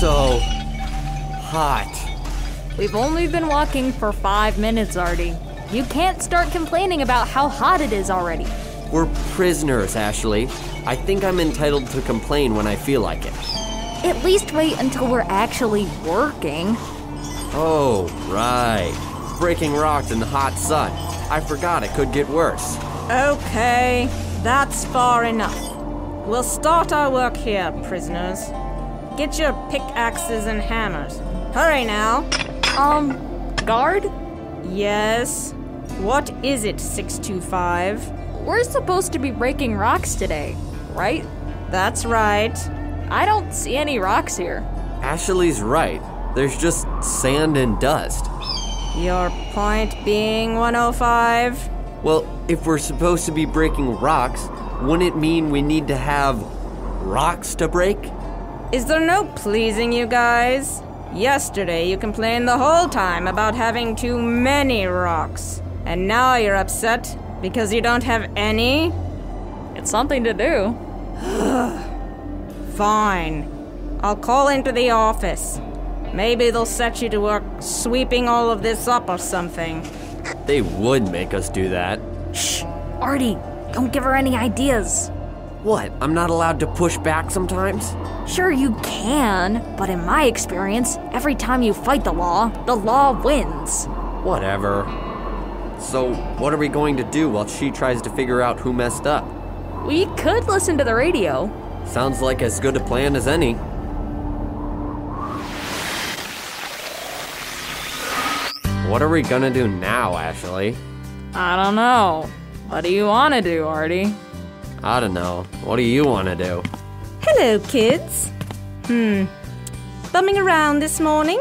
so hot. We've only been walking for 5 minutes, Artie. You can't start complaining about how hot it is already. We're prisoners, Ashley. I think I'm entitled to complain when I feel like it. At least wait until we're actually working. Oh, right. Breaking rocks in the hot sun. I forgot it could get worse. Okay, that's far enough. We'll start our work here, prisoners. Get your pickaxes and hammers. Hurry now. Guard? Yes? What is it, 625? We're supposed to be breaking rocks today, right? That's right. I don't see any rocks here. Ashley's right. There's just sand and dust. Your point being 105? Well, if we're supposed to be breaking rocks, wouldn't it mean we need to have rocks to break? Is there no pleasing you guys? Yesterday you complained the whole time about having too many rocks. And now you're upset because you don't have any? It's something to do. Fine. I'll call into the office. Maybe they'll set you to work sweeping all of this up or something. They would make us do that. Shh! Artie, don't give her any ideas. What, I'm not allowed to push back sometimes? Sure you can, but in my experience, every time you fight the law wins. Whatever. So, what are we going to do while she tries to figure out who messed up? We could listen to the radio. Sounds like as good a plan as any. What are we gonna do now, Ashley? I don't know. What do you want to do, Artie? I don't know. What do you want to do? Hello, kids. Bumming around this morning?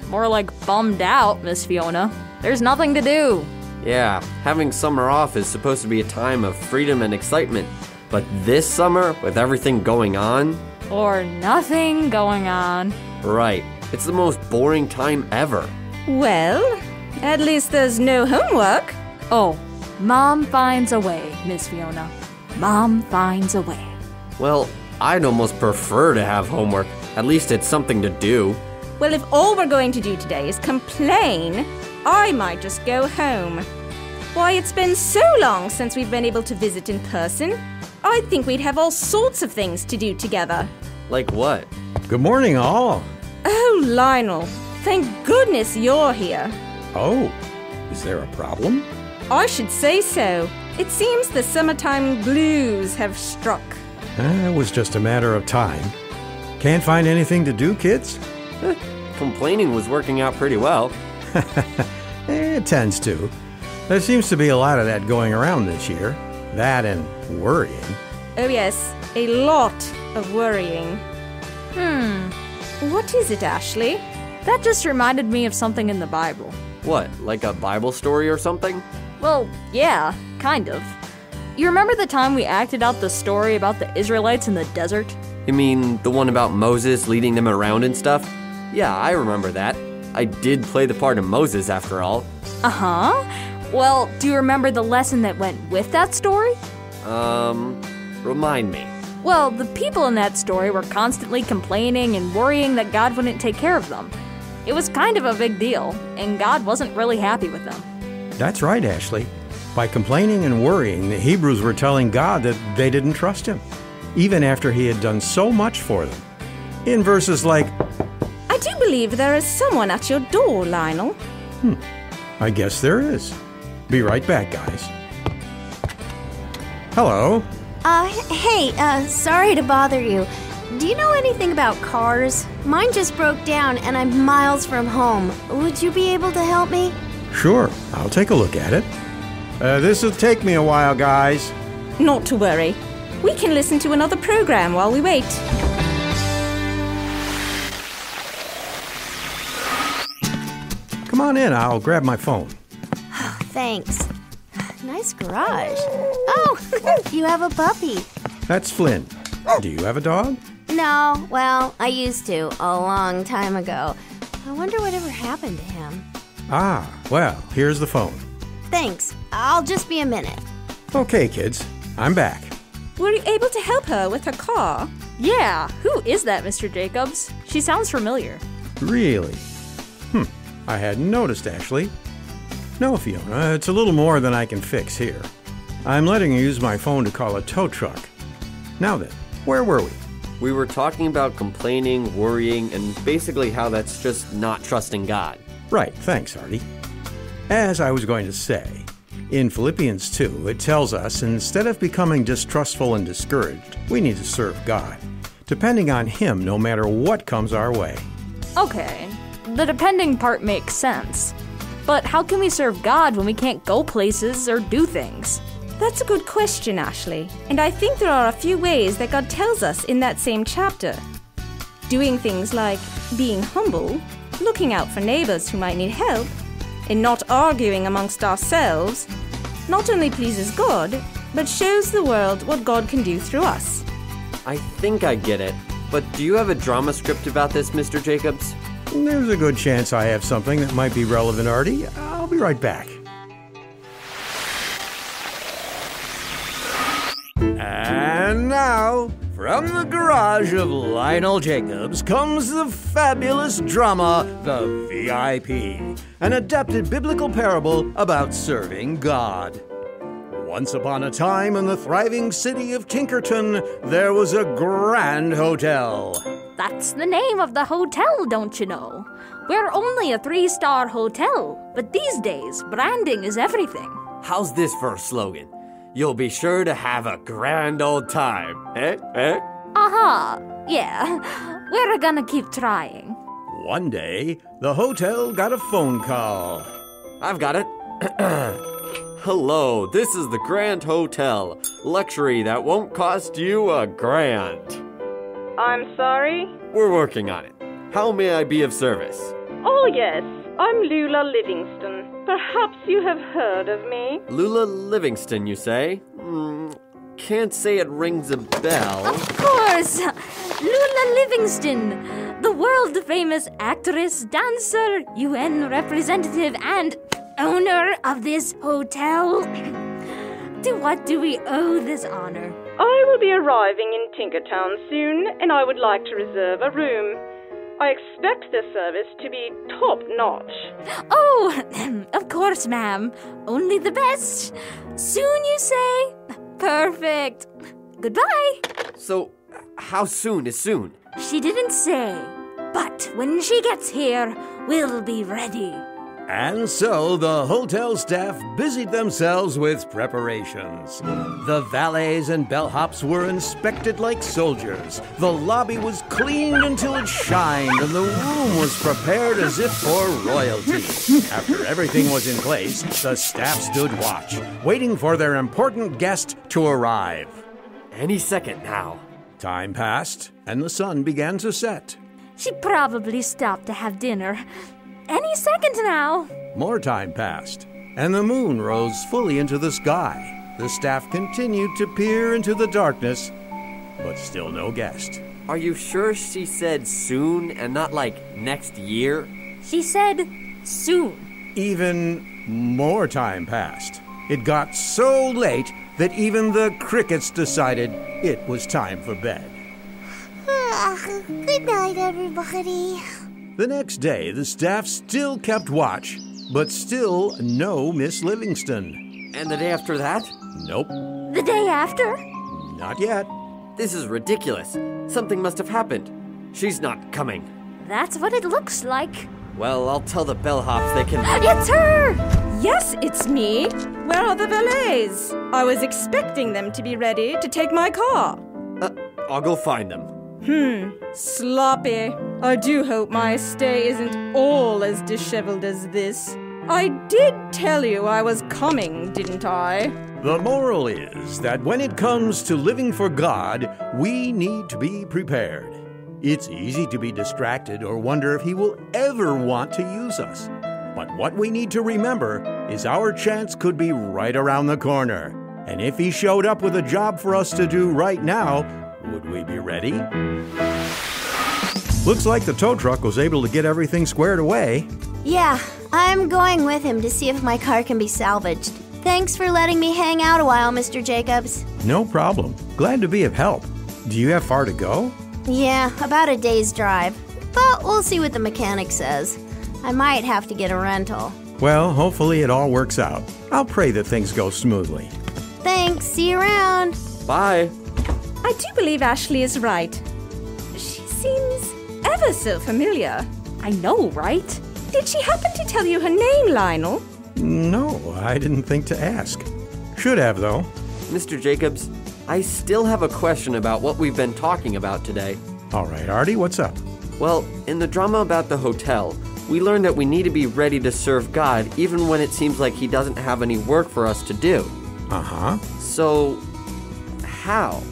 More like bummed out, Miss Fiona. There's nothing to do. Yeah, having summer off is supposed to be a time of freedom and excitement. But this summer, with everything going on? Or nothing going on. Right. It's the most boring time ever. Well, at least there's no homework. Oh, Mom finds a way, Miss Fiona. Mom finds a way. Well, I'd almost prefer to have homework. At least it's something to do. Well, if all we're going to do today is complain, I might just go home. Why, it's been so long since we've been able to visit in person. I think we'd have all sorts of things to do together. Like what? Good morning, all. Oh, Lionel, thank goodness you're here. Oh, is there a problem? I should say so. It seems the summertime blues have struck. It was just a matter of time. Can't find anything to do, kids? Complaining was working out pretty well. It tends to. There seems to be a lot of that going around this year. That and worrying. Oh yes, a lot of worrying. What is it, Ashley? That just reminded me of something in the Bible. What, like a Bible story or something? Well, yeah, kind of. You remember the time we acted out the story about the Israelites in the desert? You mean the one about Moses leading them around and stuff? Yeah, I remember that. I did play the part of Moses after all. Uh-huh. Well, do you remember the lesson that went with that story? Remind me. Well, the people in that story were constantly complaining and worrying that God wouldn't take care of them. It was kind of a big deal, and God wasn't really happy with them. That's right, Ashley. By complaining and worrying, the Hebrews were telling God that they didn't trust him, even after he had done so much for them. In verses like, I do believe there is someone at your door, Lionel. I guess there is. Be right back, guys. Hello. Hey, sorry to bother you. Do you know anything about cars? Mine just broke down and I'm miles from home. Would you be able to help me? Sure, I'll take a look at it. This'll take me a while, guys. Not to worry. We can listen to another program while we wait. Come on in, I'll grab my phone. Thanks. Nice garage. Oh, you have a puppy. That's Flynn. Do you have a dog? No, well, I used to a long time ago. I wonder whatever happened to him. Ah, well, here's the phone. Thanks. I'll just be a minute. Okay, kids, I'm back. Were you able to help her with her car? Yeah, who is that, Mr. Jacobs? She sounds familiar. Really? I hadn't noticed, Ashley. No, Fiona, it's a little more than I can fix here. I'm letting you use my phone to call a tow truck. Now then, where were we? We were talking about complaining, worrying, and basically how that's just not trusting God. Right, thanks, Artie. As I was going to say, in Philippians 2, it tells us instead of becoming distrustful and discouraged, we need to serve God, depending on Him no matter what comes our way. Okay, the depending part makes sense. But how can we serve God when we can't go places or do things? That's a good question, Ashley. And I think there are a few ways that God tells us in that same chapter. Doing things like being humble, looking out for neighbors who might need help, and not arguing amongst ourselves, not only pleases God, but shows the world what God can do through us. I think I get it, but do you have a drama script about this, Mr. Jacobs? There's a good chance I have something that might be relevant, Artie. I'll be right back. And now, from the garage of Lionel Jacobs comes the fabulous drama, The VIP, an adapted biblical parable about serving God. Once upon a time in the thriving city of Tinkerton, there was a grand hotel. That's the name of the hotel, don't you know? We're only a 3-star hotel, but these days, branding is everything. How's this for a slogan? You'll be sure to have a grand old time, eh? Yeah, we're gonna keep trying. One day, the hotel got a phone call. I've got it. Hello, this is the Grand Hotel. Luxury that won't cost you a grand. I'm sorry? We're working on it. How may I be of service? Oh, yes. I'm Lula Livingston. Perhaps you have heard of me. Lula Livingston, you say? Can't say it rings a bell. Of course! Lula Livingston, the world-famous actress, dancer, UN representative, and owner of this hotel. To what do we owe this honor? I will be arriving in Tinkertown soon, and I would like to reserve a room. I expect the service to be top-notch. Oh, of course, ma'am. Only the best. Soon, you say? Perfect. Goodbye. So, how soon is soon? She didn't say. But when she gets here, we'll be ready. And so the hotel staff busied themselves with preparations. The valets and bellhops were inspected like soldiers. The lobby was cleaned until it shined, and the room was prepared as if for royalty. After everything was in place, the staff stood watch, waiting for their important guest to arrive. Any second now. Time passed, and the sun began to set. She probably stopped to have dinner. Any second now. More time passed, and the moon rose fully into the sky. The staff continued to peer into the darkness, but still no guest. Are you sure she said soon and not like next year? She said soon. Even more time passed. It got so late that even the crickets decided it was time for bed. Good night, everybody. The next day, the staff still kept watch, but still no Miss Livingston. And the day after that? Nope, The day after? not yet. This is ridiculous. Something must have happened. She's not coming. That's what it looks like. Well, I'll tell the bellhops they can... It's her! Yes, it's me. Where are the valets? I was expecting them to be ready to take my car. I'll go find them. Sloppy. I do hope my stay isn't all as disheveled as this. I did tell you I was coming, didn't I? The moral is that when it comes to living for God, we need to be prepared. It's easy to be distracted or wonder if He will ever want to use us. But what we need to remember is our chance could be right around the corner. And if He showed up with a job for us to do right now, would we be ready? Looks like the tow truck was able to get everything squared away. Yeah, I'm going with him to see if my car can be salvaged. Thanks for letting me hang out a while, Mr. Jacobs. No problem. Glad to be of help. Do you have far to go? Yeah, about a day's drive. But we'll see what the mechanic says. I might have to get a rental. Well, hopefully it all works out. I'll pray that things go smoothly. Thanks, see you around. Bye. I do believe Ashley is right. She seems ever so familiar. I know, right? Did she happen to tell you her name, Lionel? No, I didn't think to ask. Should have, though. Mr. Jacobs, I still have a question about what we've been talking about today. All right, Artie, what's up? Well, in the drama about the hotel, we learned that we need to be ready to serve God even when it seems like He doesn't have any work for us to do. Uh-huh. So, how?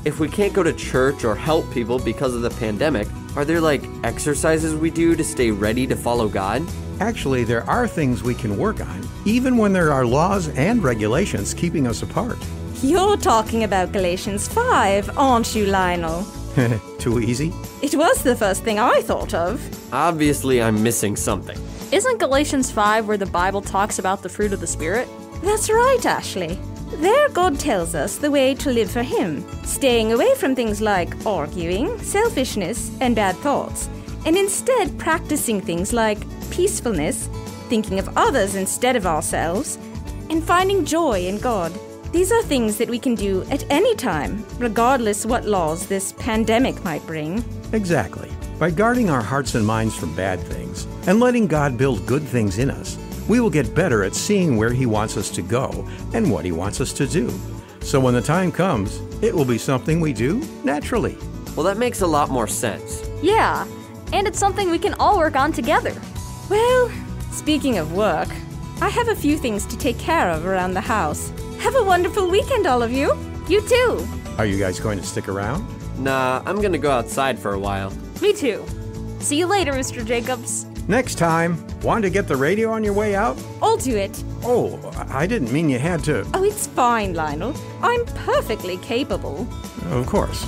If we can't go to church or help people because of the pandemic, are there exercises we do to stay ready to follow God? Actually, there are things we can work on, even when there are laws and regulations keeping us apart. You're talking about Galatians 5, aren't you, Lionel? Too easy? It was the first thing I thought of. Obviously, I'm missing something. Isn't Galatians 5 where the Bible talks about the fruit of the Spirit? That's right, Ashley. There God tells us the way to live for Him, staying away from things like arguing, selfishness, and bad thoughts, and instead practicing things like peacefulness, thinking of others instead of ourselves, and finding joy in God. These are things that we can do at any time, regardless what laws this pandemic might bring. Exactly. By guarding our hearts and minds from bad things and letting God build good things in us, we will get better at seeing where He wants us to go and what He wants us to do. So when the time comes, it will be something we do naturally. Well, that makes a lot more sense. Yeah, and it's something we can all work on together. Well, speaking of work, I have a few things to take care of around the house. Have a wonderful weekend, all of you. You too. Are you guys going to stick around? Nah, I'm gonna go outside for a while. Me too. See you later, Mr. Jacobs. Next time, want to get the radio on your way out? I'll do it. Oh, I didn't mean you had to. Oh, it's fine, Lionel. I'm perfectly capable. Of course.